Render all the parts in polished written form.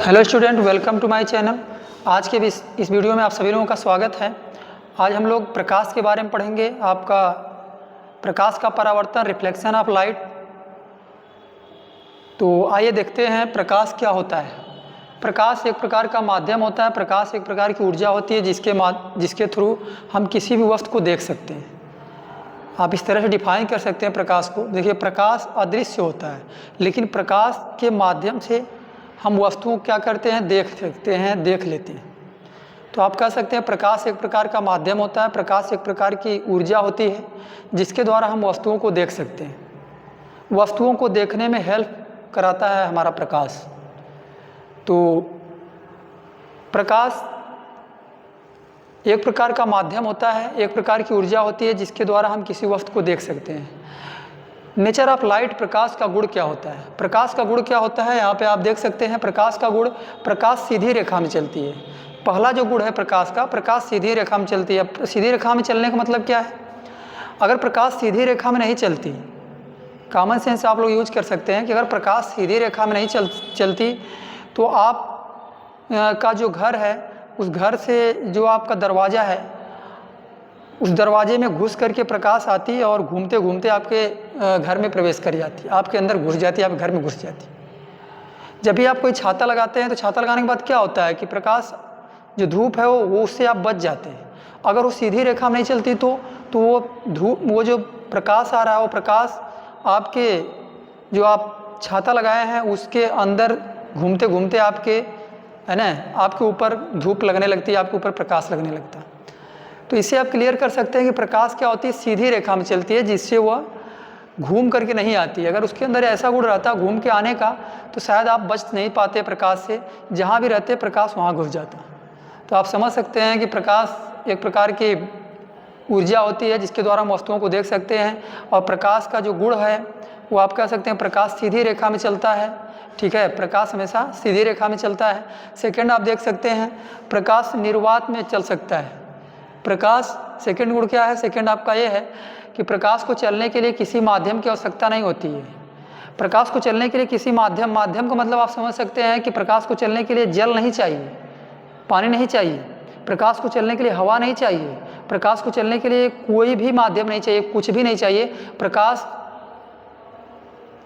Hello student, welcome to my channel. आज के इस वीडियो में आप सभी लोगों का स्वागत है। आज हम लोग प्रकाश के बारे में पढ़ेंगे। आपका प्रकाश का परावर्तन, रिफ्लेक्शन ऑफ लाइट। तो आइए देखते हैं प्रकाश क्या होता है। प्रकाश एक प्रकार का माध्यम होता है। प्रकाश एक प्रकार की ऊर्जा होती है जिसके थ्रू हम किसी भी वस्तु को देख सकते हैं। आप इस तरह से डिफाइन कर सकते हैं प्रकाश को। देखिए, प्रकाश अदृश्य होता है, लेकिन प्रकाश के माध्यम से हम वस्तुओं को क्या करते हैं, देख सकते हैं, देख लेते हैं। तो आप कह सकते हैं प्रकाश एक प्रकार का माध्यम होता है। प्रकाश एक प्रकार की ऊर्जा होती है जिसके द्वारा हम वस्तुओं को देख सकते हैं। वस्तुओं को देखने में हेल्प कराता है हमारा प्रकाश। तो प्रकाश एक प्रकार का माध्यम होता है, एक प्रकार की ऊर्जा होती है जिसके द्वारा हम किसी वस्तु को देख सकते हैं। नेचर ऑफ लाइट, प्रकाश का गुण क्या होता है। प्रकाश का गुण क्या होता है, यहाँ पे आप देख सकते हैं। प्रकाश का गुण, प्रकाश सीधी रेखा में चलती है। पहला जो गुण है प्रकाश का, प्रकाश सीधी रेखा में चलती है। सीधी रेखा में चलने का मतलब क्या है? अगर प्रकाश सीधी रेखा में नहीं चलती, कॉमन सेंस आप लोग यूज कर सकते हैं कि अगर प्रकाश सीधी रेखा में नहीं चलती तो आप का जो घर है, उस घर से जो आपका दरवाज़ा है, उस दरवाजे में घुस करके प्रकाश आती है और घूमते घूमते आपके घर में प्रवेश कर जाती है, आपके अंदर घुस जाती है, आपके घर में घुस जाती है। जब भी आप कोई छाता लगाते हैं तो छाता लगाने के बाद क्या होता है कि प्रकाश, जो धूप है वो उससे आप बच जाते हैं। अगर वो सीधी रेखा में नहीं चलती तो वो जो प्रकाश आ रहा है, वो प्रकाश आपके जो आप छाता लगाए हैं उसके अंदर घूमते घूमते आपके, है ना, आपके ऊपर धूप लगने लगती है, आपके ऊपर प्रकाश लगने लगता है। तो इससे आप क्लियर कर सकते हैं कि प्रकाश क्या होती है, सीधी रेखा में चलती है जिससे वह घूम करके नहीं आती है। अगर उसके अंदर ऐसा गुण रहता घूम के आने का तो शायद आप बच नहीं पाते प्रकाश से। जहाँ भी रहते प्रकाश वहाँ घुस जाता। तो आप समझ सकते हैं कि प्रकाश एक प्रकार की ऊर्जा होती है जिसके द्वारा हम वस्तुओं को देख सकते हैं। और प्रकाश का जो गुण है वो आप कह सकते हैं प्रकाश सीधी रेखा में चलता है। ठीक है, प्रकाश हमेशा सीधी रेखा में चलता है। सेकंड आप देख सकते हैं प्रकाश निर्वात में चल सकता है। प्रकाश, सेकंड गुण क्या है? सेकंड आपका ये है कि प्रकाश को चलने के लिए किसी माध्यम की आवश्यकता नहीं होती है। प्रकाश को चलने के लिए किसी माध्यम का मतलब आप समझ सकते हैं कि प्रकाश को चलने के लिए जल नहीं चाहिए, पानी नहीं चाहिए, प्रकाश को चलने के लिए हवा नहीं चाहिए, प्रकाश को चलने के लिए कोई भी माध्यम नहीं चाहिए, कुछ भी नहीं चाहिए। प्रकाश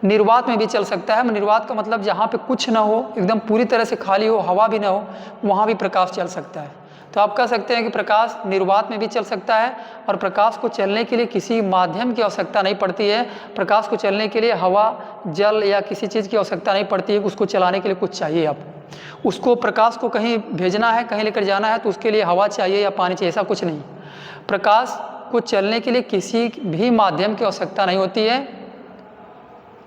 निर्वात में भी चल सकता है। निर्वात का मतलब जहाँ पे कुछ ना हो, एकदम पूरी तरह से खाली हो, हवा भी ना हो, वहाँ भी प्रकाश चल सकता है। तो आप कह सकते हैं कि प्रकाश निर्वात में भी चल सकता है और प्रकाश को चलने के लिए किसी माध्यम की आवश्यकता नहीं पड़ती है। प्रकाश को चलने के लिए हवा, जल या किसी चीज़ की आवश्यकता नहीं पड़ती है। उसको चलाने के लिए कुछ चाहिए आपको। उसको, प्रकाश को कहीं भेजना है, कहीं लेकर जाना है तो उसके लिए हवा चाहिए या पानी चाहिए, ऐसा कुछ नहीं। प्रकाश को चलने के लिए किसी भी माध्यम की आवश्यकता नहीं होती है।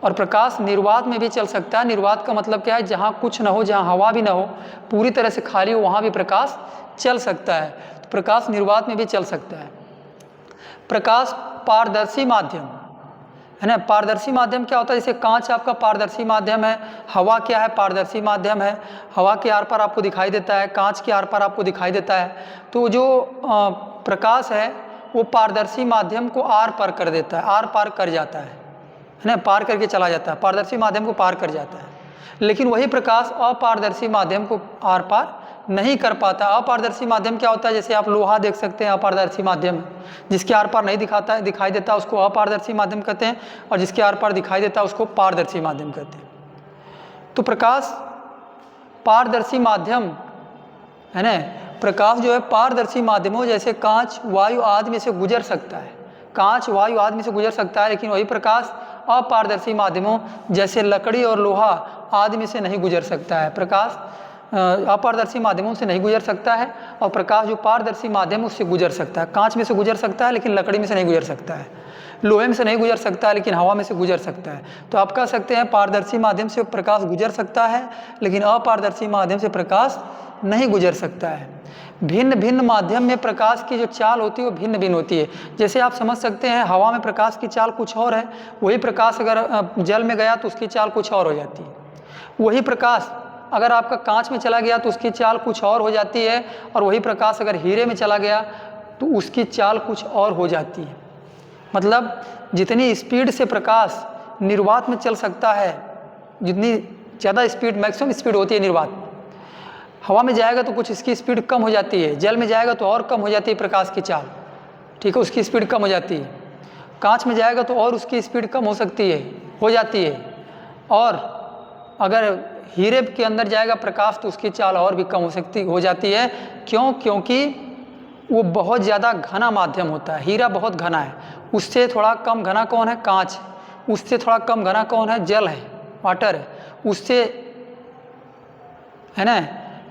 और प्रकाश निर्वात में भी चल सकता है। निर्वात का मतलब क्या है? जहाँ कुछ ना हो, जहाँ हवा भी ना हो, पूरी तरह से खाली हो, वहाँ भी प्रकाश चल सकता है। तो प्रकाश निर्वात में भी चल सकता है। प्रकाश पारदर्शी माध्यम है ना। पारदर्शी माध्यम क्या होता है? जैसे कांच आपका पारदर्शी माध्यम है। हवा क्या है? पारदर्शी माध्यम है। हवा के आर पार आपको दिखाई देता है, कांच के आर पार आपको दिखाई देता है। तो जो प्रकाश है वो पारदर्शी माध्यम को आर पार कर देता है, आर पार कर जाता है ना, पार करके चला जाता है, पारदर्शी माध्यम को पार कर जाता है। लेकिन वही प्रकाश अपारदर्शी माध्यम को आर पार नहीं कर पाता। अपारदर्शी माध्यम क्या होता है? जैसे आप लोहा देख सकते हैं, अपारदर्शी माध्यम जिसके आर पार नहीं दिखाई देता उसको अपारदर्शी माध्यम कहते हैं, और जिसके आर पार दिखाई देता उसको पारदर्शी माध्यम कहते हैं। तो प्रकाश पारदर्शी माध्यम है ना। प्रकाश जो है पारदर्शी माध्यमों जैसे कांच, वायु आदि में से गुजर सकता है। कांच, वायु आदि में से गुजर सकता है, लेकिन वही प्रकाश अपारदर्शी माध्यमों जैसे लकड़ी और लोहा आदि में से नहीं गुजर सकता है। प्रकाश अपारदर्शी माध्यमों से नहीं गुजर सकता है, और प्रकाश जो पारदर्शी माध्यम उससे गुजर सकता है। कांच में से गुजर सकता है लेकिन लकड़ी में से नहीं गुजर सकता है, लोहे में से नहीं गुजर सकता है लेकिन हवा में से गुजर सकता है। तो आप कह सकते हैं पारदर्शी माध्यम से प्रकाश गुजर सकता है, लेकिन अपारदर्शी माध्यम से प्रकाश नहीं गुजर सकता है। भिन्न भिन्न माध्यम में प्रकाश की जो चाल होती है वो भिन्न भिन्न होती है। जैसे आप समझ सकते हैं हवा में प्रकाश की चाल कुछ और है, वही प्रकाश अगर जल में गया तो उसकी चाल कुछ और हो जाती है। वही प्रकाश अगर आपका कांच में चला गया तो उसकी चाल कुछ और हो जाती है, और वही प्रकाश अगर हीरे में चला गया तो उसकी चाल कुछ और हो जाती है। मतलब जितनी स्पीड से प्रकाश निर्वात में चल सकता है, जितनी ज़्यादा स्पीड, मैक्सिमम स्पीड होती है निर्वात, हवा में जाएगा तो कुछ इसकी स्पीड कम हो जाती है, जल में जाएगा तो और कम हो जाती है प्रकाश की चाल, ठीक है, उसकी स्पीड कम हो जाती है। कांच में जाएगा तो और उसकी स्पीड कम हो सकती है, हो जाती है। और अगर हीरे के अंदर जाएगा प्रकाश तो उसकी चाल और भी कम हो जाती है। क्यों? क्योंकि वो बहुत ज़्यादा घना माध्यम होता है। हीरा बहुत घना है, उससे थोड़ा कम घना कौन है? कांच। उससे थोड़ा कम घना कौन है? जल है, वाटर है। उससे, है ना,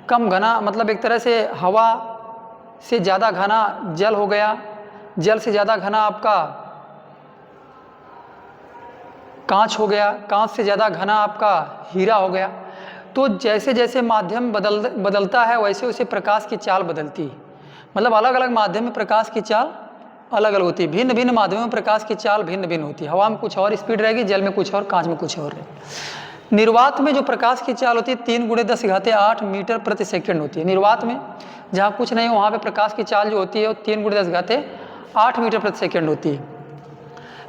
कम घना मतलब एक तरह से हवा से ज़्यादा घना जल हो गया, जल से ज़्यादा घना आपका कांच हो गया, कांच से ज़्यादा घना आपका हीरा हो गया। तो जैसे जैसे माध्यम बदलता है वैसे वैसे प्रकाश की चाल बदलती है। मतलब अलग अलग माध्यम में प्रकाश की चाल अलग अलग होती है। भिन्न भिन्न माध्यमों में प्रकाश की चाल भिन्न भिन्न होती है। हवा में कुछ और स्पीड रहेगी, जल में कुछ और, कांच में कुछ और रहेगी। निर्वात में जो प्रकाश की चाल होती है 3×10⁸ मीटर प्रति सेकंड होती है। निर्वात में जहाँ कुछ नहीं वहाँ पे प्रकाश की चाल जो होती है वो 3×10⁸ मीटर प्रति सेकंड होती है।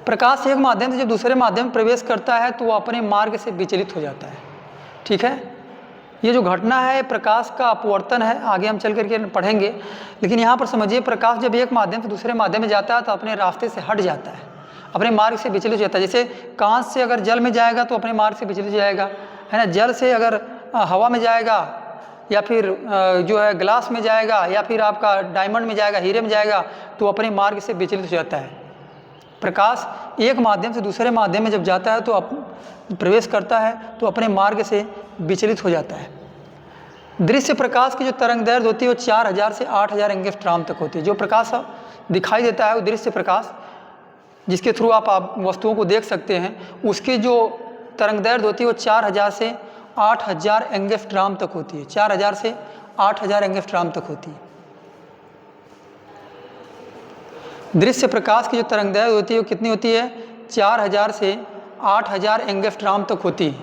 प्रकाश एक माध्यम से जब दूसरे माध्यम में प्रवेश करता है तो वो अपने मार्ग से विचलित हो जाता है, ठीक है। ये जो घटना है प्रकाश का अपवर्तन है, आगे हम चल करके पढ़ेंगे। लेकिन यहाँ पर समझिए, प्रकाश जब एक माध्यम से दूसरे माध्यम में जाता है तो अपने रास्ते से हट जाता है, अपने मार्ग से विचलित हो जाता है। जैसे कांच से अगर जल में जाएगा तो अपने मार्ग से विचलित हो जाएगा, है ना। जल से अगर हवा में जाएगा, या फिर जो है ग्लास में जाएगा, या फिर आपका डायमंड में जाएगा, हीरे में जाएगा, तो अपने मार्ग से विचलित हो जाता है। प्रकाश एक माध्यम से दूसरे माध्यम में जब जाता है तो प्रवेश करता है तो अपने मार्ग से विचलित हो जाता है। दृश्य प्रकाश की जो तरंगदैर्घ्य होती है वो 4000 से 8000 एंगस्ट्रॉम तक होती है। जो प्रकाश दिखाई देता है वो दृश्य प्रकाश, जिसके थ्रू आप वस्तुओं को देख सकते हैं, उसकी जो तरंगदैर्घ्य होती है वो 4000 से 8000 एंगस्ट्रॉम तक होती है। 4000 से 8000 एंगस्ट्रॉम तक होती है। दृश्य प्रकाश की जो तरंगदैर्घ्य होती है वो कितनी होती है? 4000 से 8000 एंगस्ट्रॉम तक होती है।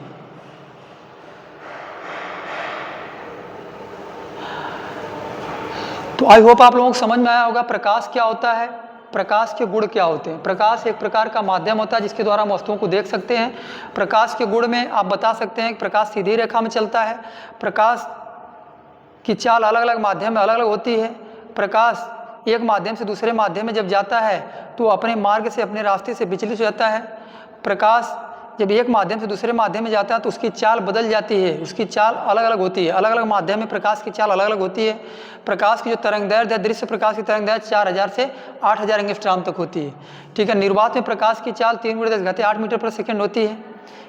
तो आई होप आप लोगों को समझ में आया होगा प्रकाश क्या होता है, प्रकाश के गुण क्या होते हैं। प्रकाश एक प्रकार का माध्यम होता है जिसके द्वारा हम वस्तुओं को देख सकते हैं। प्रकाश के गुण में आप बता सकते हैं कि प्रकाश सीधी रेखा में चलता है, प्रकाश की चाल अलग अलग माध्यम में अलग अलग होती है, प्रकाश एक माध्यम से दूसरे माध्यम में जब जाता है तो अपने मार्ग से, अपने रास्ते से विचलित हो जाता है। प्रकाश जब एक माध्यम से दूसरे माध्यम में जाता है तो उसकी चाल बदल जाती है, उसकी चाल अलग अलग होती है। अलग अलग माध्यम में प्रकाश की चाल अलग अलग होती है। प्रकाश की जो तरंगदैर्घ्य है, दृश्य प्रकाश की तरंगदैर्घ्य 4000 से 8000 एंगस्ट्रॉम तक होती है, ठीक है। निर्वात में प्रकाश की चाल 3×10⁸ मीटर प्रति सेकंड होती है,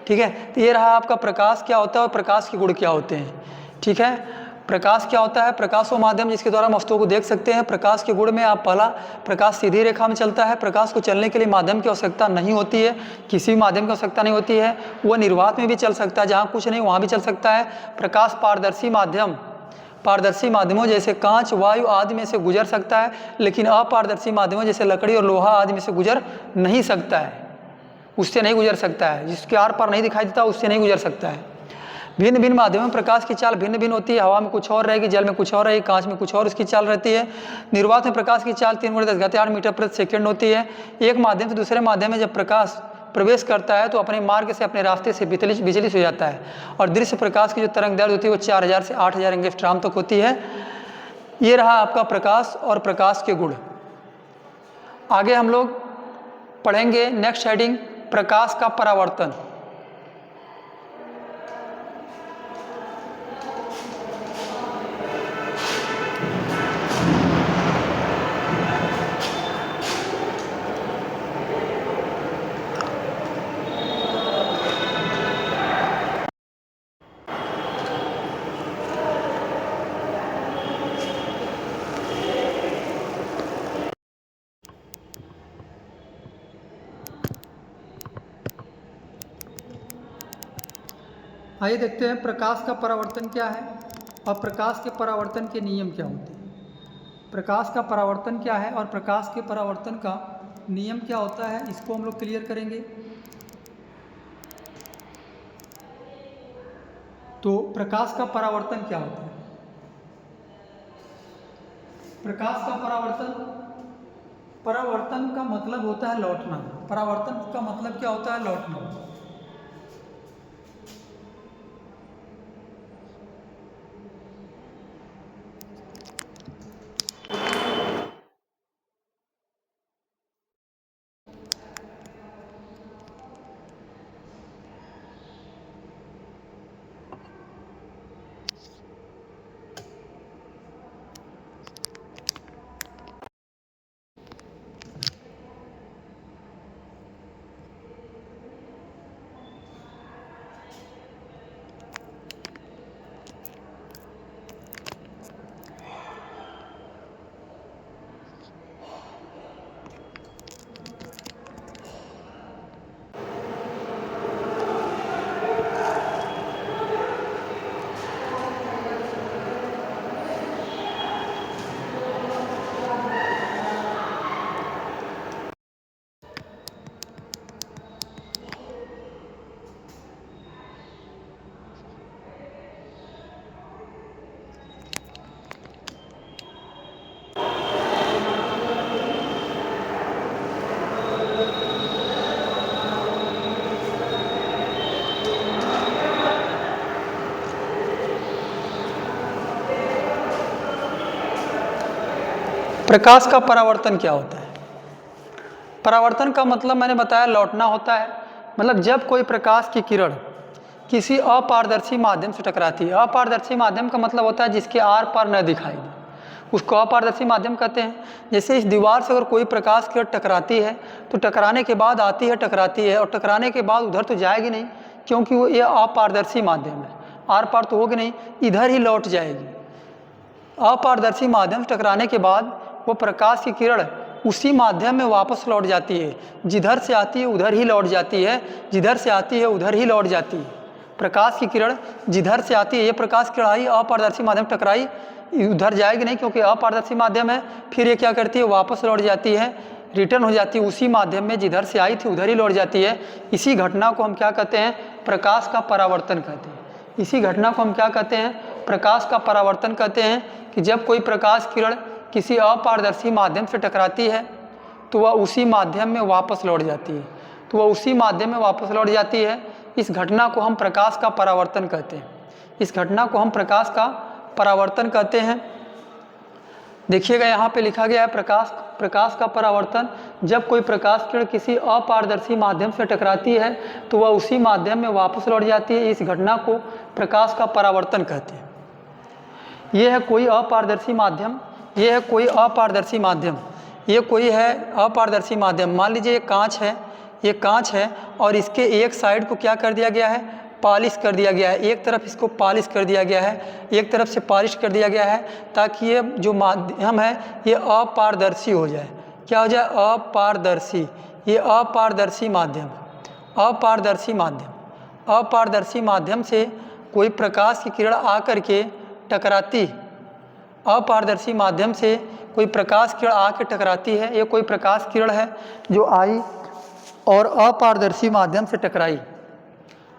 ठीक है। तो ये रहा आपका प्रकाश क्या होता है और प्रकाश के गुण क्या होते हैं, ठीक है। प्रकाश क्या होता है? प्रकाश वो माध्यम जिसके द्वारा हम वस्तुओं को देख सकते हैं। प्रकाश के गुण में आप पहला, प्रकाश सीधी रेखा में चलता है। प्रकाश को चलने के लिए माध्यम की आवश्यकता नहीं होती है, किसी भी माध्यम की आवश्यकता नहीं होती है। वो निर्वात में भी चल सकता है, जहाँ कुछ नहीं वहाँ भी चल सकता है। प्रकाश पारदर्शी माध्यमों जैसे कांच, वायु आदि में से गुजर सकता है, लेकिन अपारदर्शी माध्यमों जैसे लकड़ी और लोहा आदि में से गुजर नहीं सकता है, उससे नहीं गुजर सकता है। जिसके आर पार नहीं दिखाई देता उससे नहीं गुजर सकता है। भिन्न भिन्न माध्यमों में प्रकाश की चाल भिन्न भिन्न होती है। हवा में कुछ और रहेगी, जल में कुछ और रहेगी, कांच में कुछ और उसकी चाल रहती है। निर्वात में प्रकाश की चाल 3×10⁸ मीटर प्रति सेकंड होती है। एक माध्यम से दूसरे माध्यम में जब प्रकाश प्रवेश करता है तो अपने मार्ग से, अपने रास्ते से विचलित हो जाता है। और दृश्य प्रकाश की जो तरंगदैर्घ्य होती है वो 4000 से 8000 एंगस्ट्रॉम तक होती है। ये रहा आपका प्रकाश और प्रकाश के गुण। आगे हम लोग पढ़ेंगे नेक्स्ट हेडिंग, प्रकाश का परावर्तन। आइए देखते हैं प्रकाश का परावर्तन क्या है और प्रकाश के परावर्तन के नियम क्या होते हैं। प्रकाश का परावर्तन क्या है और प्रकाश के परावर्तन का नियम क्या होता है, इसको हम लोग क्लियर करेंगे। तो प्रकाश का परावर्तन क्या होता है? प्रकाश का परावर्तन का मतलब होता है लौटना। परावर्तन का मतलब क्या होता है? लौटना। प्रकाश का परावर्तन क्या होता है? परावर्तन का मतलब मैंने बताया लौटना होता है। मतलब जब कोई प्रकाश की किरण किसी अपारदर्शी माध्यम से टकराती है। अपारदर्शी माध्यम का मतलब होता है जिसके आर पार न दिखाई दे, उसको अपारदर्शी माध्यम कहते हैं। जैसे इस दीवार से अगर कोई प्रकाश किरण टकराती है तो टकराने के बाद आती है, टकराती है, और टकराने के बाद उधर तो जाएगी नहीं, क्योंकि वो ये अपारदर्शी माध्यम है, आर पार तो होगी नहीं, इधर ही लौट जाएगी। अपारदर्शी माध्यम से टकराने के बाद वो प्रकाश की किरण उसी माध्यम में वापस लौट जाती है, जिधर से आती है उधर ही लौट जाती है, जिधर से आती है उधर ही लौट जाती है। प्रकाश की किरण जिधर से आती है, ये प्रकाश किरण आई अपारदर्शी माध्यम टकराई, उधर जाएगी नहीं क्योंकि अपारदर्शी माध्यम है, फिर ये क्या करती है, वापस लौट जाती है, रिटर्न हो जाती है उसी माध्यम में, जिधर से आई थी उधर ही लौट जाती है। इसी घटना को हम क्या कहते हैं, प्रकाश का परावर्तन कहते हैं। इसी घटना को हम क्या कहते हैं, प्रकाश का परावर्तन कहते हैं। कि जब कोई प्रकाश किरण किसी अपारदर्शी माध्यम से टकराती है तो वह उसी माध्यम में वापस लौट जाती है, तो वह उसी माध्यम में वापस लौट जाती है। इस घटना को हम प्रकाश का परावर्तन कहते हैं। इस घटना को हम प्रकाश का परावर्तन कहते हैं। देखिएगा यहाँ पे लिखा गया है प्रकाश का परावर्तन। जब कोई प्रकाश किरण किसी अपारदर्शी माध्यम से टकराती है तो वह उसी माध्यम में वापस लौट जाती है। इस घटना को प्रकाश का परावर्तन कहते हैं। ये है कोई अपारदर्शी माध्यम, ये है कोई अपारदर्शी माध्यम, ये कोई है अपारदर्शी माध्यम। मान लीजिए ये कांच है, ये कांच है और इसके एक साइड को क्या कर दिया गया है, पॉलिश कर दिया गया है। एक तरफ इसको पॉलिश कर दिया गया है, एक तरफ से पॉलिश कर दिया गया है, ताकि ये जो माध्यम है ये अपारदर्शी हो जाए। क्या हो जाए, अपारदर्शी। ये अपारदर्शी माध्यम, अपारदर्शी माध्यम, अपारदर्शी माध्यम से कोई प्रकाश की किरण आकर के टकराती, अपारदर्शी माध्यम से कोई प्रकाश किरण आकर टकराती है। ये कोई प्रकाश किरण है जो आई और अपारदर्शी माध्यम से टकराई,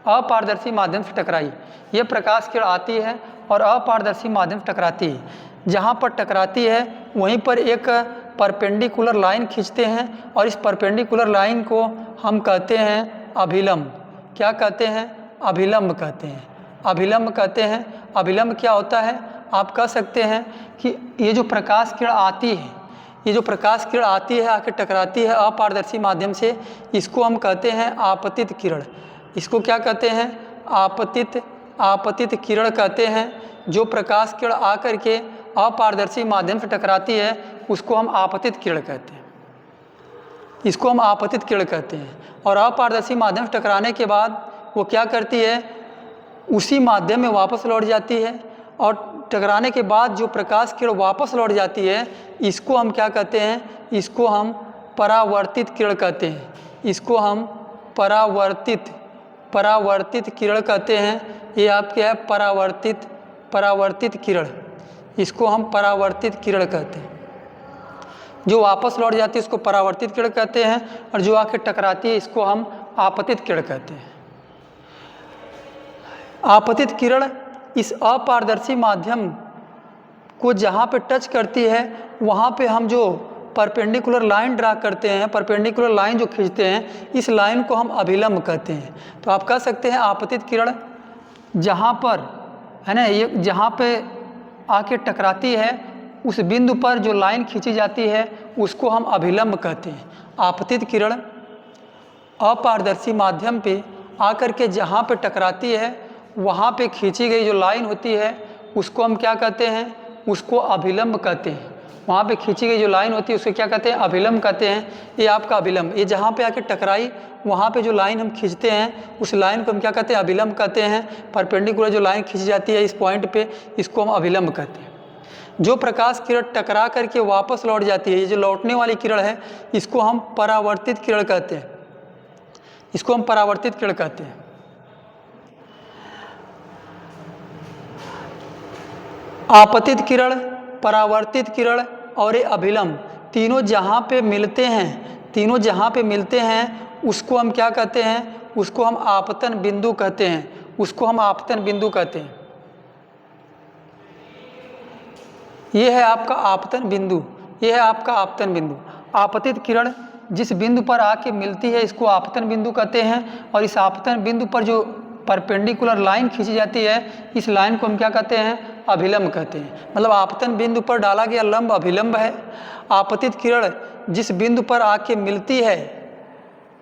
अपारदर्शी माध्यम से टकराई। ये प्रकाश किरण आती है और अपारदर्शी माध्यम से टकराती है। जहाँ पर टकराती है वहीं पर एक परपेंडिकुलर लाइन खींचते हैं और इस परपेंडिकुलर लाइन को हम कहते हैं अभिलंब। क्या कहते हैं, अभिलंब कहते हैं, अभिलंब कहते हैं। अभिलंब क्या होता है, आप कह सकते हैं कि ये जो प्रकाश किरण आती है, ये जो प्रकाश किरण आती है आके टकराती है अपारदर्शी माध्यम से, इसको हम कहते हैं आपतित किरण। इसको क्या कहते हैं, आपतित किरण कहते हैं। जो प्रकाश किरण आकर के अपारदर्शी माध्यम से टकराती है उसको हम आपतित किरण कहते हैं, इसको हम आपतित किरण कहते हैं। और अपारदर्शी माध्यम से टकराने के बाद वो क्या करती है, उसी माध्यम में वापस लौट जाती है। और टकराने के बाद जो प्रकाश किरण वापस लौट जाती है इसको हम क्या कहते हैं, इसको हम परावर्तित किरण कहते हैं, इसको हम परावर्तित किरण कहते हैं। ये आपके है परावर्तित किरण, इसको हम परावर्तित किरण कहते हैं। जो वापस लौट जाती है इसको परावर्तित किरण कहते हैं, और जो आके टकराती है इसको हम आपतित किरण कहते हैं। आपतित किरण इस अपारदर्शी माध्यम को जहाँ पे टच करती है वहाँ पे हम जो परपेंडिकुलर लाइन ड्रा करते हैं, परपेंडिकुलर लाइन जो खींचते हैं, इस लाइन को हम अभिलंब कहते हैं। तो आप कह सकते हैं आपतित किरण जहाँ पर है ना, ये जहाँ पे आके टकराती है उस बिंदु पर जो लाइन खींची जाती है उसको हम अभिलंब कहते हैं। आपतित किरण अपारदर्शी माध्यम पे आकर के जहाँ पे टकराती है वहाँ पे खींची गई जो लाइन होती है उसको हम क्या कहते हैं, उसको अभिलंब कहते हैं। वहाँ पे खींची गई जो लाइन होती है उसको क्या कहते हैं, अभिलंब कहते हैं। ये आपका अभिलंब, ये जहाँ पे आके टकराई वहाँ पे जो लाइन हम खींचते हैं उस लाइन को हम क्या कहते हैं, अभिलंब कहते हैं। परपेंडिकुलर जो लाइन खींची जाती है इस पॉइंट पे, इसको हम अभिलंब कहते हैं। जो प्रकाश किरण टकरा करके वापस लौट जाती है, ये जो लौटने वाली किरण है इसको हम परावर्तित किरण कहते हैं, इसको हम परावर्तित किरण कहते हैं। आपतित किरण, परावर्तित किरण और ये अभिलंब तीनों जहाँ पे मिलते हैं, तीनों जहाँ पे मिलते हैं उसको हम क्या कहते हैं, उसको हम आपतन बिंदु कहते हैं, उसको हम आपतन बिंदु कहते हैं। ये है आपका आपतन बिंदु, ये है आपका आपतन बिंदु। आपतित किरण जिस बिंदु पर आके मिलती है इसको आपतन बिंदु कहते हैं, और इस आपतन बिंदु पर जो परपेंडिकुलर लाइन खींची जाती है, इस लाइन को हम क्या कहते हैं? अभिलंब कहते हैं। मतलब आपतन बिंदु पर डाला गया लंब अभिलंब है। आपतित किरण जिस बिंदु पर आके मिलती है,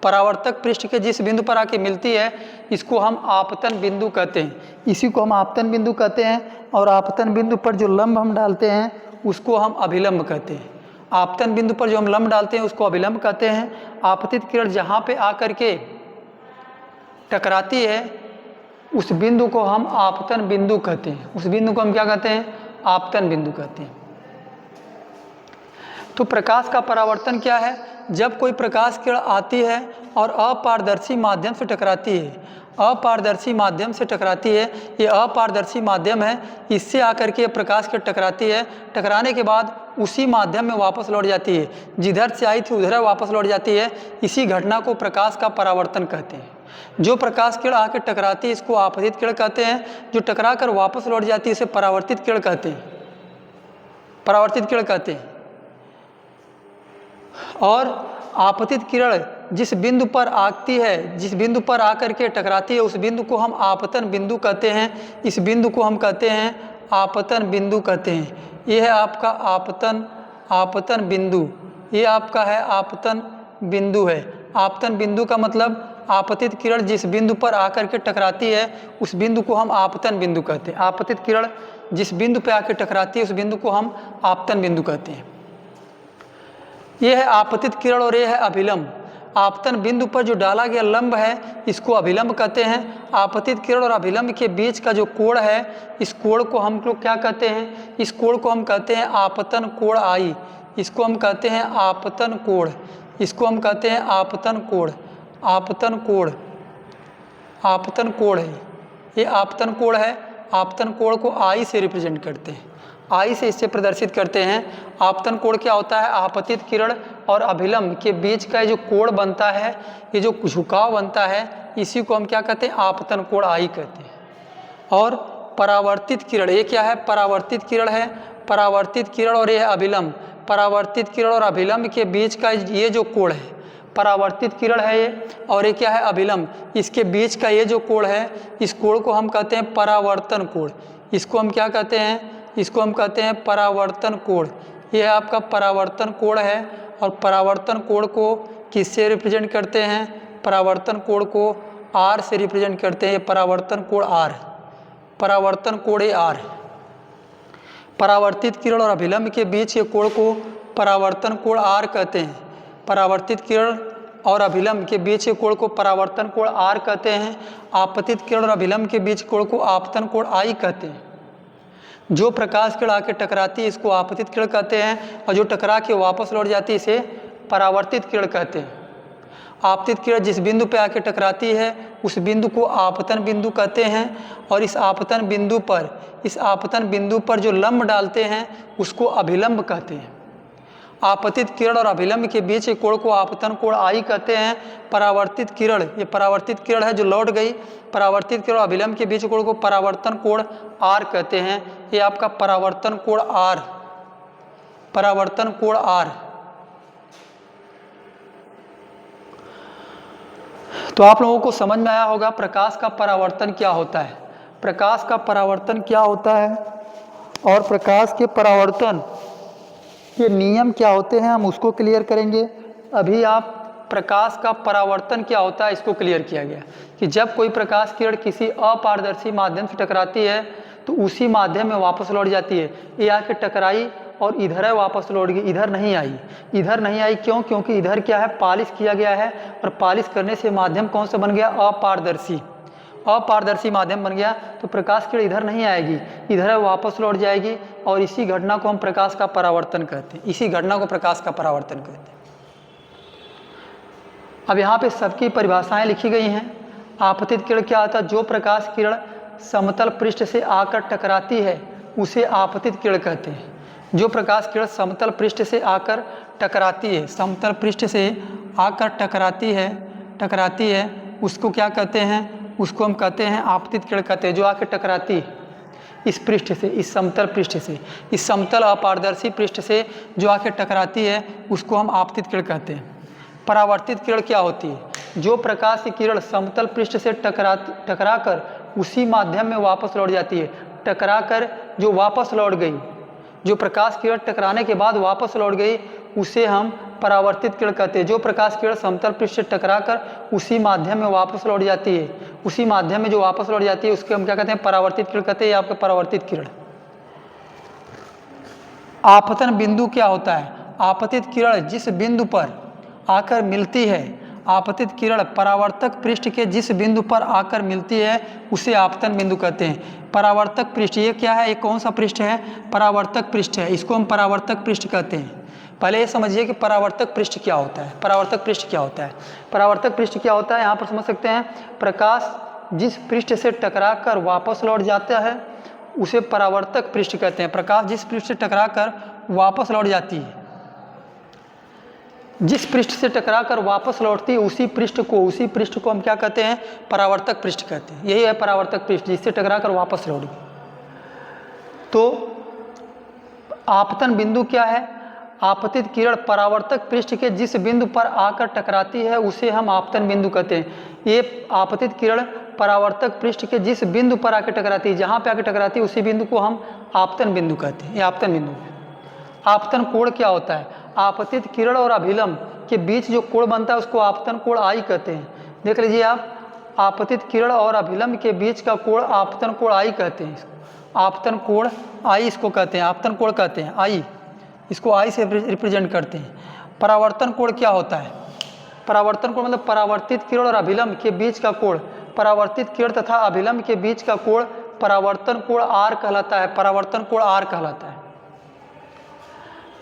परावर्तक पृष्ठ के जिस बिंदु पर आके मिलती है, इसको हम आपतन बिंदु कहते हैं। इसी को हम आपतन बिंदु कहते हैं। और आपतन बिंदु पर जो लंब हम डालते हैं उसको हम अभिलंब कहते हैं। आपतन बिंदु पर जो हम लंब डालते हैं उसको अभिलंब कहते हैं। आपतित किरण जहाँ पे आकर के टकराती है उस बिंदु को हम आपतन बिंदु कहते हैं। उस बिंदु को हम क्या कहते हैं? आपतन बिंदु कहते हैं। तो प्रकाश का परावर्तन क्या है? जब कोई प्रकाश किरण आती है और अपारदर्शी माध्यम से टकराती है, अपारदर्शी माध्यम से टकराती है, ये अपारदर्शी माध्यम है, इससे आकर के प्रकाश किरण टकराती है। टकराने के बाद उसी माध्यम में वापस लौट जाती है, जिधर से आई थी उधर वापस लौट जाती है। इसी घटना को प्रकाश का परावर्तन कहते हैं। जो प्रकाश किरण आकर टकराती है इसको आपतित किरण कहते हैं। जो टकरा कर वापस लौट जाती है इसे परावर्तित किरण कहते हैं। परावर्तित किरण कहते हैं। और आपतित किरण जिस बिंदु पर आती है, जिस बिंदु पर आकर के टकराती है, उस बिंदु को हम आपतन बिंदु कहते हैं। इस बिंदु को हम कहते हैं आपतन बिंदु कहते हैं। ये है आपका आपतन बिंदु। ये आपका है आपतन बिंदु है। आपतन बिंदु का मतलब आपतित किरण जिस बिंदु पर आकर के टकराती है उस बिंदु को हम आपतन बिंदु कहते हैं। आपतित किरण जिस बिंदु पर आकर टकराती है उस बिंदु को हम आपतन बिंदु कहते हैं। यह है आपतित किरण और यह है अभिलंब। आपतन बिंदु पर जो डाला गया लंब है इसको अभिलंब कहते हैं। आपतित किरण और अभिलंब के बीच का जो कोण है, इस कोण को हम लोग क्या कहते हैं? इस कोण को हम कहते हैं आपतन कोण आई। इसको हम कहते हैं आपतन कोण। इसको हम कहते हैं आपतन कोण। आपतन कोण, आपतन कोण है। ये आपतन कोण है। आपतन कोण को आई से रिप्रेजेंट करते हैं। आई से इससे प्रदर्शित करते हैं। आपतन कोण क्या होता है? आपतित किरण और अभिलंब के बीच का जो कोण बनता है, ये जो झुकाव बनता है, इसी को हम क्या कहते हैं? आपतन कोण आई कहते हैं। और परावर्तित किरण, ये क्या है? परावर्तित किरण है। परावर्तित किरण और ये है अभिलंब। परावर्तित किरण और अभिलंब के बीच का ये जो कोण है, परावर्तित किरण है ये, और ये क्या है? अभिलंब। इसके बीच का ये जो कोण है, इस कोण को हम कहते हैं परावर्तन कोण। इसको हम क्या कहते हैं? इसको हम कहते हैं परावर्तन कोण। यह आपका परावर्तन कोण है। और परावर्तन कोण को किससे रिप्रेजेंट करते हैं? परावर्तन कोण को आर से रिप्रेजेंट करते हैं। परावर्तन कोण आर, परावर्तन कोण आर। परावर्तित किरण और अभिलंब के बीच के कोण को परावर्तन कोण आर कहते हैं। परावर्तित किरण और अभिलंब के बीच के कोण को परावर्तन कोण आर कहते हैं। आपतित किरण और अभिलंब के बीच कोण को आपतन कोण आई कहते हैं। जो प्रकाश किरण आके टकराती है इसको आपतित किरण कहते हैं, और जो टकरा के वापस लौट जाती है इसे परावर्तित किरण कहते हैं। आपतित किरण जिस बिंदु पे आके टकराती है उस बिंदु को आपतन बिंदु कहते हैं। और इस आपतन बिंदु पर जो लंब डालते हैं उसको अभिलंब कहते हैं। आपतित किरण और अभिलंब के बीच के कोण को आपतन कोण आई कहते हैं। परावर्तित किरण, ये परावर्तित किरण है जो लौट गई, परावर्तित किरण और अभिलंब के बीच कोण को परावर्तन कोण आर कहते हैं। ये आपका परावर्तन कोण आर, परावर्तन कोण आर। तो आप लोगों को समझ में आया होगा प्रकाश का परावर्तन क्या होता है। प्रकाश का परावर्तन क्या होता है और प्रकाश के परावर्तन के नियम क्या होते हैं, हम उसको क्लियर करेंगे। अभी आप प्रकाश का परावर्तन क्या होता है इसको क्लियर किया गया कि जब कोई प्रकाश किरण किसी अपारदर्शी माध्यम से टकराती है तो उसी माध्यम में वापस लौट जाती है। ये आके टकराई और इधर है वापस लौट गई, इधर नहीं आई। इधर नहीं आई क्यों? क्योंकि इधर क्या है? पॉलिश किया गया है, और पॉलिश करने से माध्यम कौन सा बन गया? अपारदर्शी। अपारदर्शी माध्यम बन गया तो प्रकाश किरण इधर नहीं आएगी, इधर वापस लौट जाएगी, और इसी घटना को हम प्रकाश का परावर्तन कहते हैं। इसी घटना को प्रकाश का परावर्तन कहते हैं। अब यहाँ पे सबकी परिभाषाएं लिखी गई हैं। आपतित किरण क्या होता है? जो प्रकाश किरण समतल पृष्ठ से आकर टकराती है उसे आपतित किरण कहते हैं। जो प्रकाश किरण समतल पृष्ठ से आकर टकराती है, समतल पृष्ठ से आकर टकराती है उसको क्या कहते हैं? उसको हम कहते हैं आपतित किरण कहते हैं। जो आकर टकराती है इस पृष्ठ से, इस समतल पृष्ठ से, इस समतल अपारदर्शी पृष्ठ से जो आकर टकराती है उसको हम आपतित किरण कहते हैं। परावर्तित किरण क्या होती है? जो प्रकाश की किरण समतल पृष्ठ से टकराकर उसी माध्यम में वापस लौट जाती है। टकराकर जो वापस लौट गई, जो प्रकाश किरण टकराने के बाद वापस लौट गई, उसे हम परावर्तित किरण कहते हैं। जो प्रकाश किरण समतल पृष्ठ से टकराकर उसी माध्यम में वापस लौट जाती है, उसी माध्यम में जो वापस लौट जाती है उसके हम क्या कहते हैं? परावर्तित किरण कहते हैं, या आपका परावर्तित किरण। आपतन बिंदु क्या होता है? आपतित किरण जिस बिंदु पर आकर मिलती है, आपतित किरण परावर्तक पृष्ठ के जिस बिंदु पर आकर मिलती है उसे आपतन बिंदु कहते हैं। परावर्तक पृष्ठ ये क्या है? ये कौन सा पृष्ठ है? परावर्तक पृष्ठ है, इसको हम परावर्तक पृष्ठ कहते हैं। पहले ये समझिए कि परावर्तक पृष्ठ क्या होता है। परावर्तक पृष्ठ क्या होता है? परावर्तक पृष्ठ क्या होता है? यहाँ पर समझ सकते हैं, प्रकाश जिस पृष्ठ से टकराकर वापस लौट जाता है उसे परावर्तक पृष्ठ कहते हैं। प्रकाश जिस पृष्ठ से टकराकर वापस लौट जाती है, जिस पृष्ठ से टकराकर वापस लौटती है उसी पृष्ठ को हम क्या कहते हैं? परावर्तक पृष्ठ कहते हैं। यही है परावर्तक पृष्ठ, जिससे टकराकर वापस लौट गई। तो आपतन बिंदु क्या है? आपतित किरण परावर्तक पृष्ठ के जिस बिंदु पर आकर टकराती है उसे हम आपतन बिंदु कहते हैं। ये आपतित किरण परावर्तक पृष्ठ के जिस बिंदु पर आकर टकराती है, जहाँ पे आकर टकराती है उसी बिंदु को हम आपतन बिंदु कहते हैं। ये आपतन बिंदु है। आपतन कोण क्या होता है? आपतित किरण और अभिलंब के बीच जो कोण बनता है उसको आपतन कोण आई कहते हैं। देख लीजिए आप, आपतित किरण और अभिलंब के बीच का कोण आपतन कोण आई कहते हैं। आपतन कोण आई इसको कहते हैं, आपतन कोण कहते हैं, आई, इसको आई से रिप्रेजेंट करते हैं। परावर्तन कोण क्या होता है? परावर्तन कोण मतलब परावर्तित किरण और अभिलंब के बीच का कोण, परावर्तित किरण तथा अभिलंब के बीच का कोण परावर्तन कोण आर कहलाता है। परावर्तन कोण आर कहलाता है।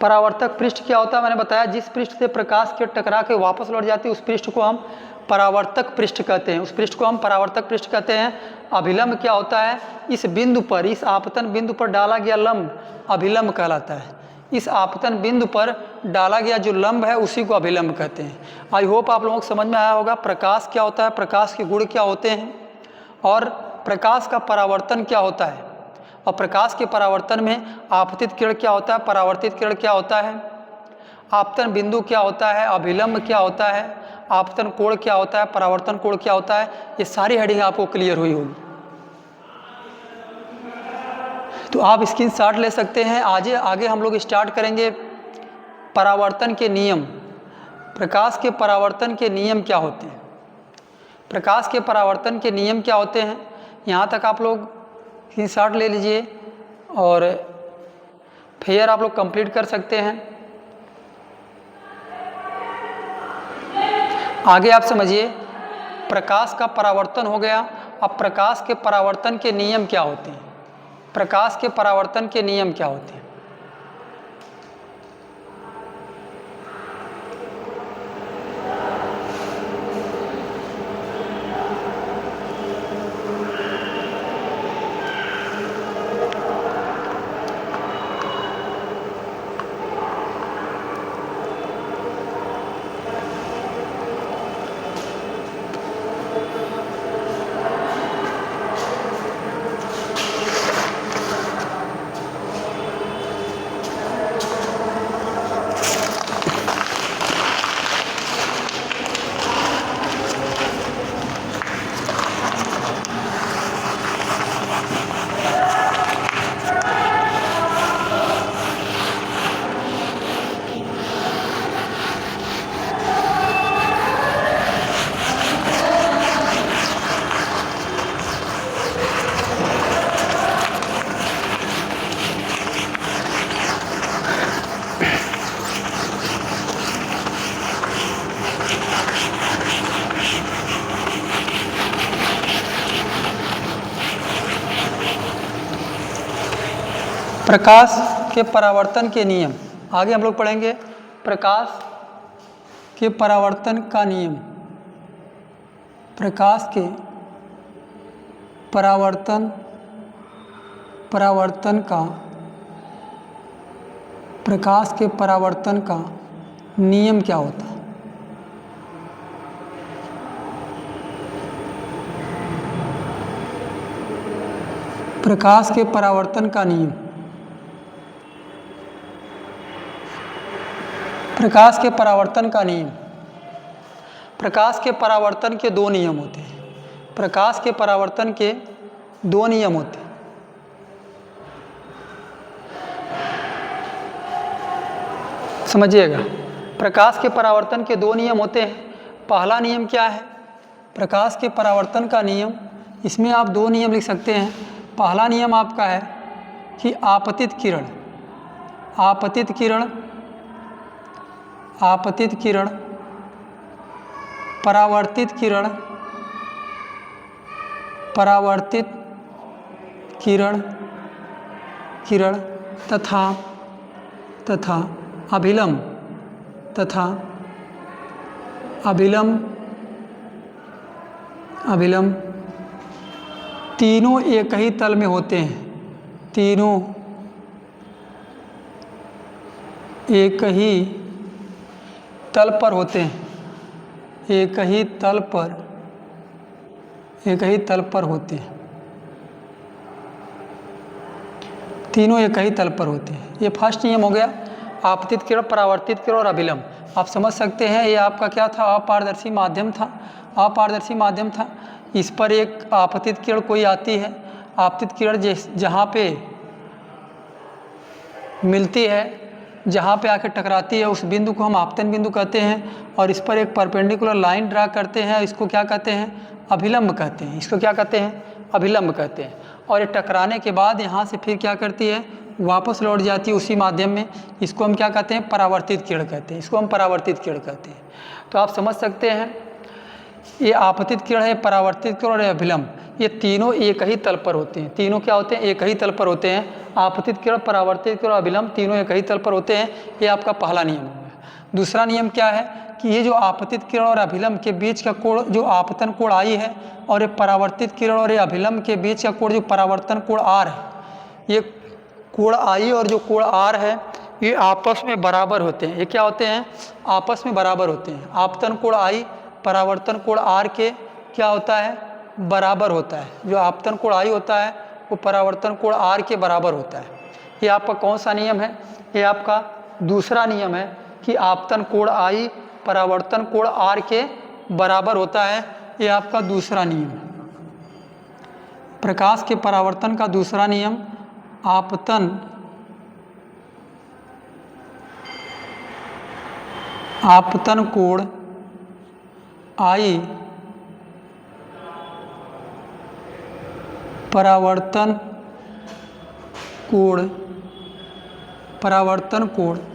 परावर्तक पृष्ठ क्या होता है? मैंने बताया, जिस पृष्ठ से प्रकाश की टकरा के वापस लौट जाती है उस पृष्ठ को हम परावर्तक पृष्ठ कहते हैं। उस पृष्ठ को हम परावर्तक पृष्ठ कहते हैं। अभिलंब क्या होता है? इस बिंदु पर, इस आपतन बिंदु पर डाला गया लंब अभिलंब कहलाता है। इस आपतन बिंदु पर डाला गया जो लंब है उसी को अभिलंब कहते हैं। आई होप आप लोगों को समझ में आया होगा प्रकाश क्या होता है, प्रकाश के गुण क्या होते हैं, और प्रकाश का परावर्तन क्या होता है, और प्रकाश के परावर्तन में आपतित किरण क्या होता है, परावर्तित किरण क्या होता है, आपतन बिंदु क्या होता है, अभिलंब क्या होता है, आपतन कोण क्या होता है, परावर्तन कोण क्या होता है। ये सारी हेडिंग आपको क्लियर हुई होगी। तो आप स्क्रीनशॉट ले सकते हैं। आगे हम लोग स्टार्ट करेंगे परावर्तन के नियम। प्रकाश के परावर्तन के नियम क्या होते हैं? प्रकाश के परावर्तन के नियम क्या होते हैं, यहाँ तक आप लोग स्क्रीनशॉट ले लीजिए और फिर आप लोग कंप्लीट कर सकते हैं। आगे आप समझिए, प्रकाश का परावर्तन हो गया। अब प्रकाश के परावर्तन के नियम क्या होते हैं? प्रकाश के परावर्तन के नियम क्या होते हैं? प्रकाश के परावर्तन के नियम। आगे हम लोग पढ़ेंगे प्रकाश के परावर्तन का नियम। प्रकाश के परावर्तन का प्रकाश के परावर्तन का नियम क्या होता है? प्रकाश के परावर्तन का नियम। प्रकाश के परावर्तन का नियम। प्रकाश के परावर्तन के दो नियम होते हैं। प्रकाश के परावर्तन के दो नियम होते हैं। समझिएगा, प्रकाश के परावर्तन के दो नियम होते हैं। पहला नियम क्या है? प्रकाश के परावर्तन का नियम, इसमें आप दो नियम लिख सकते हैं। पहला नियम आपका है कि आपतित किरण, आपतित किरण, आपतित किरण, परावर्तित किरण, परावर्तित किरण, किरण तथा अभिलंब, तथा अभिलंब, अभिलंब तीनों एक ही तल में होते हैं। तीनों एक ही तल पर होते हैं। एक ही तल पर, एक ही तल पर होते हैं। तीनों एक ही तल पर होते हैं। ये फर्स्ट नियम हो गया, आपतित किरण, परावर्तित किरण और अभिलंब। आप समझ सकते हैं ये आपका क्या था? अपारदर्शी माध्यम था। अपारदर्शी माध्यम था, इस पर एक आपतित किरण कोई आती है। आपतित किरण जहाँ पे मिलती है, जहाँ पे आके टकराती है, उस बिंदु को हम आपतन बिंदु कहते हैं। और इस पर एक परपेंडिकुलर लाइन ड्रा करते हैं, इसको क्या कहते हैं? अभिलंब कहते हैं। इसको क्या कहते हैं? अभिलंब कहते हैं। और ये टकराने के बाद यहाँ से फिर क्या करती है? वापस लौट जाती है उसी माध्यम में। इसको हम क्या कहते हैं? परावर्तित किरण कहते हैं। इसको हम परावर्तित किरण कहते हैं। तो आप समझ सकते हैं ये आपतित किरण है, परावर्तित किरण और अभिलंब, ये तीनों एक ही तल पर होते हैं। तीनों क्या होते हैं? एक ही तल पर होते हैं। आपतित किरण, परावर्तित किरण और अभिलंब तीनों एक ही तल पर होते हैं। ये आपका पहला नियम है। दूसरा नियम क्या है कि ये जो आपतित किरण और अभिलंब के बीच का कोण जो आपतन कोण आई है, और ये परावर्तित किरण और ये अभिलंब के बीच का कोण जो परावर्तन कोण आर है, ये कोण आई और जो कोण आर है ये आपस में बराबर होते हैं। ये क्या होते हैं? आपस में बराबर होते हैं। आपतन कोण आई परावर्तन कोण आर के क्या होता है? बराबर होता है। जो आपतन कोण आई होता है वो परावर्तन कोण आर के बराबर होता है। ये आपका कौन सा नियम है? ये आपका दूसरा नियम है कि आपतन कोण आई परावर्तन कोण आर के बराबर होता है। ये आपका दूसरा नियम है। प्रकाश के परावर्तन का दूसरा नियम, आपतन कोण आई परावर्तन कोण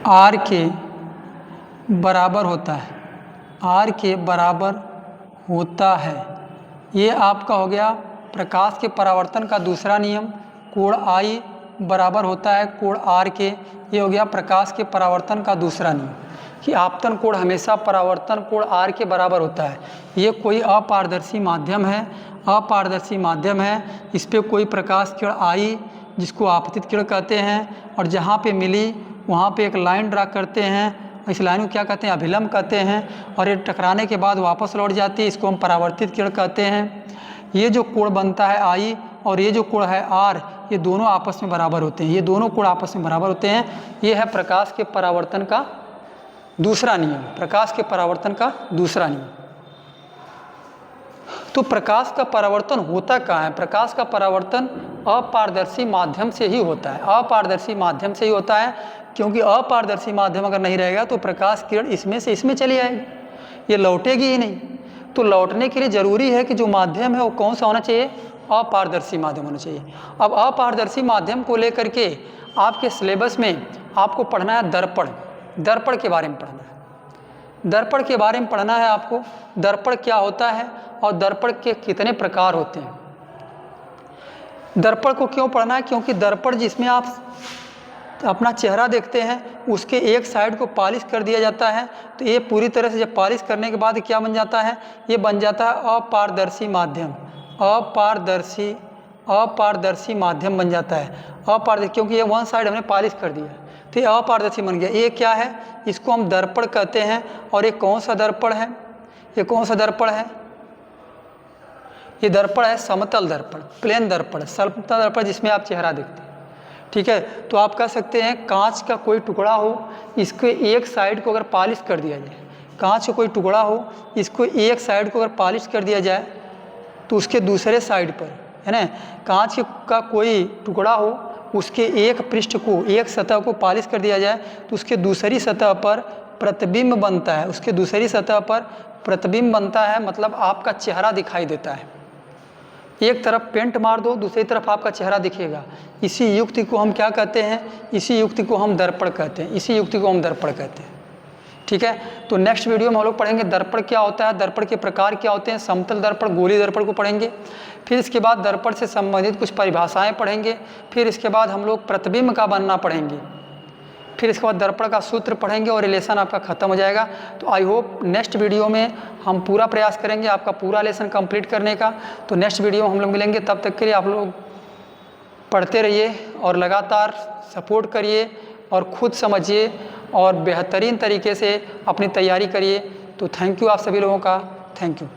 आर के बराबर होता है। आर के बराबर होता है। ये आपका हो गया प्रकाश के परावर्तन का दूसरा नियम, कोण आई बराबर होता है कोण आर के। ये हो गया प्रकाश के परावर्तन का दूसरा नियम कि आपतन कोण हमेशा परावर्तन कोण आर के बराबर होता है। ये कोई अपारदर्शी माध्यम है, अपारदर्शी माध्यम है। इस पर कोई प्रकाश किरण आई जिसको आपतित किरण कहते हैं, और जहाँ पे मिली वहाँ पे एक लाइन ड्रा करते हैं। इस लाइन को क्या कहते हैं? अभिलंब कहते हैं। और ये टकराने के बाद वापस लौट जाती है, इसको हम परावर्तित किरण कहते हैं। ये जो कोण बनता है आई और ये जो कोण है आर, ये दोनों आपस में बराबर होते हैं। ये दोनों कोण आपस में बराबर होते हैं। ये है प्रकाश के परावर्तन का दूसरा नियम, प्रकाश के परावर्तन का दूसरा नियम। तो प्रकाश का परावर्तन होता कहाँ है? प्रकाश का परावर्तन अपारदर्शी माध्यम से ही होता है। अपारदर्शी माध्यम से ही होता है, क्योंकि अपारदर्शी माध्यम अगर नहीं रहेगा तो प्रकाश किरण इसमें से इसमें चली आएगी, ये लौटेगी ही नहीं। तो लौटने के लिए ज़रूरी है कि जो माध्यम है वो कौन सा होना चाहिए? अपारदर्शी माध्यम होना चाहिए। अब अपारदर्शी माध्यम को लेकर के आपके सिलेबस में आपको पढ़ना है दर्पण। दर्पण के बारे में पढ़ना है। दर्पण के बारे में पढ़ना है आपको। दर्पण क्या होता है और दर्पण के कितने प्रकार होते हैं। दर्पण को क्यों पढ़ना है? क्योंकि दर्पण जिसमें आप अपना चेहरा देखते हैं उसके एक साइड को पॉलिश कर दिया जाता है, तो ये पूरी तरह से जब पॉलिश करने के बाद क्या बन जाता है? ये बन जाता है अपारदर्शी माध्यम। अपारदर्शी माध्यम बन जाता है। अपारदर्शी क्योंकि ये वन साइड हमने पॉलिश कर दिया, तो ये अपारदर्शी बन गया। ये क्या है? इसको हम दर्पण कहते हैं। और ये कौन सा दर्पण है? ये कौन सा दर्पण है? ये दर्पण है समतल दर्पण, प्लेन दर्पण, समतल दर्पण जिसमें आप चेहरा देखते हैं। ठीक है। तो आप कह सकते हैं कांच का कोई टुकड़ा हो, इसके एक साइड को अगर पॉलिश कर दिया जाए, कांच का कोई टुकड़ा हो, इसको एक साइड को अगर पॉलिश कर दिया जाए तो उसके दूसरे साइड पर, है ना, कांच का कोई टुकड़ा हो, उसके एक पृष्ठ को, एक सतह को पॉलिश कर दिया जाए तो उसके दूसरी सतह पर प्रतिबिंब बनता है, उसके दूसरी सतह पर प्रतिबिंब बनता है, मतलब आपका चेहरा दिखाई देता है। एक तरफ पेंट मार दो, दूसरी तरफ आपका चेहरा दिखेगा। इसी युक्ति को हम क्या कहते हैं? इसी युक्ति को हम दर्पण कहते हैं, इसी युक्ति को हम दर्पण कहते हैं। ठीक है। तो नेक्स्ट वीडियो में हम लोग पढ़ेंगे दर्पण क्या होता है, दर्पण के प्रकार क्या होते हैं, समतल दर्पण, गोली दर्पण को पढ़ेंगे। फिर इसके बाद दर्पण से संबंधित कुछ परिभाषाएं पढ़ेंगे। फिर इसके बाद हम लोग प्रतिबिंब का बनना पढ़ेंगे। फिर इसके बाद दर्पण का सूत्र पढ़ेंगे और रिलेशन आपका खत्म हो जाएगा। तो आई होप नेक्स्ट वीडियो में हम पूरा प्रयास करेंगे आपका पूरा लेसन कंप्लीट करने का। तो नेक्स्ट वीडियो में हम लोग मिलेंगे, तब तक के लिए आप लोग पढ़ते रहिए और लगातार सपोर्ट करिए और खुद समझिए और बेहतरीन तरीके से अपनी तैयारी करिए। तो थैंक यू आप सभी लोगों का, थैंक यू।